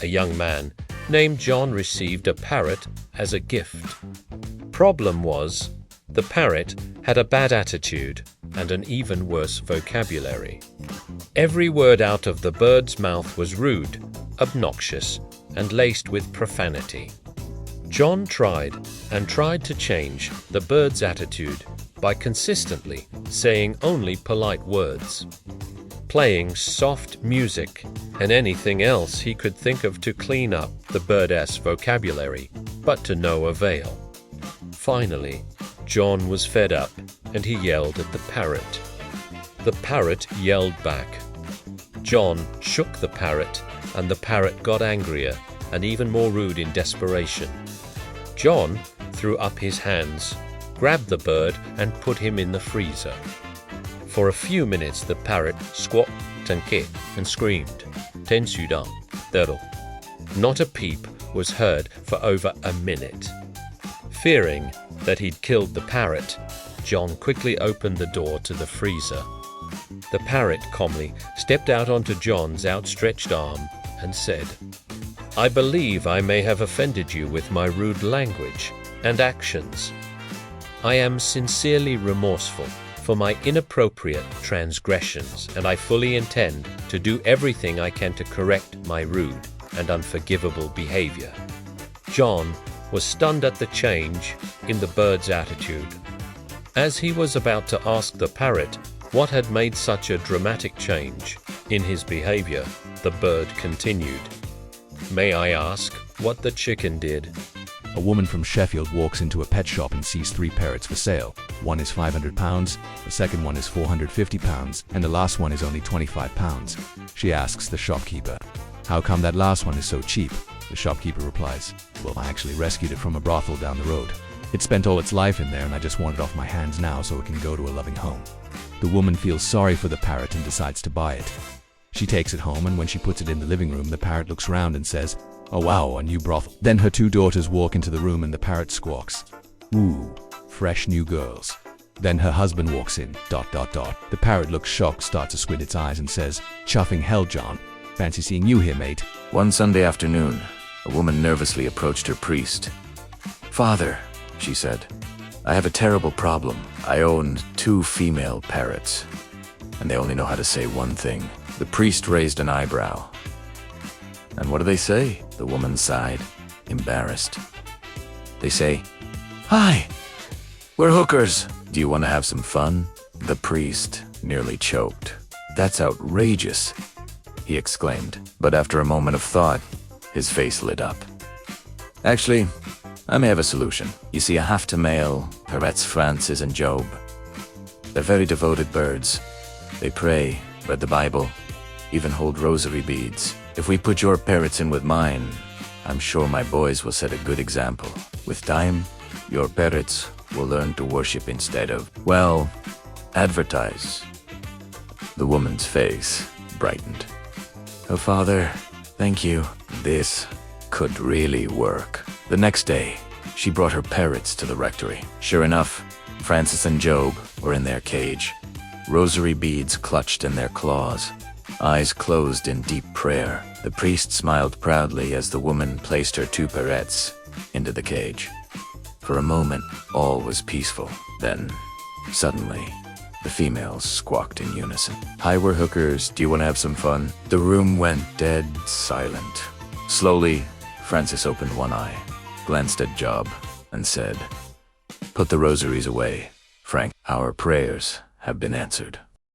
a young man named John received a parrot as a gift. Problem was, the parrot had a bad attitude and an even worse vocabulary. Every word out of the bird's mouth was rude, obnoxious, and laced with profanity. John tried to change the bird's attitude by consistently saying only polite words, playing soft music, and anything else he could think of to clean up the bird's vocabulary, but to no avail. Finally, John was fed up and he yelled at the parrot. The parrot yelled back. John shook the parrot, and the parrot got angrier and even more rude in desperation. John threw up his hands, grabbed the bird, and put him in the freezer. For a few minutes the parrot squawked and kicked and screamed. Tensudan, dero. Not a peep was heard for over a minute. Fearing that he'd killed the parrot, John quickly opened the door to the freezer. The parrot calmly stepped out onto John's outstretched arm and said, "I believe I may have offended you with my rude language and actions. I am sincerely remorseful for my inappropriate transgressions, and I fully intend to do everything I can to correct my rude and unforgivable behavior." John was stunned at the change in the bird's attitude. As he was about to ask the parrot what had made such a dramatic change in his behavior, the bird continued, "May I ask what the chicken did?" A woman from Sheffield walks into a pet shop and sees 3 parrots for sale. One is £500, the second one is £450, and the last one is only £25. She asks the shopkeeper, "How come that last one is so cheap?" The shopkeeper replies, "Well, I actually rescued it from a brothel down the road. It spent all its life in there and I just want it off my hands now so it can go to a loving home." The woman feels sorry for the parrot and decides to buy it. She takes it home, and when she puts it in the living room, the parrot looks around and says, "Oh wow, a new brothel." Then her 2 daughters walk into the room and the parrot squawks, "Ooh, fresh new girls." Then her husband walks in, ... The parrot looks shocked, starts to squint its eyes and says, "Chuffing hell, John. Fancy seeing you here, mate." One Sunday afternoon, a woman nervously approached her priest. "Father," she said, "I have a terrible problem. I own 2 female parrots, and they only know how to say one thing." The priest raised an eyebrow. "And what do they say?" The woman sighed, embarrassed. "They say, 'Hi, we're hookers. Do you want to have some fun?'" The priest nearly choked. "That's outrageous," he exclaimed, but after a moment of thought, his face lit up. "Actually, I may have a solution. You see, I have 2 male parrots, Francis and Job. They're very devoted birds. They pray, read the Bible, even hold rosary beads. If we put your parrots in with mine, I'm sure my boys will set a good example. With time, your parrots will learn to worship instead of, well, advertise." The woman's face brightened. "Oh, Father, thank you. This could really work." The next day, she brought her parrots to the rectory. Sure enough, Francis and Job were in their cage, rosary beads clutched in their claws, eyes closed in deep prayer. The priest smiled proudly as the woman placed her 2 parrots into the cage. For a moment, all was peaceful. Then, suddenly, the females squawked in unison. "Hi, we're hookers. Do you want to have some fun?" The room went dead silent. Slowly, Francis opened one eye, glanced at Job, and said, "Put the rosaries away, Frank. Our prayers have been answered."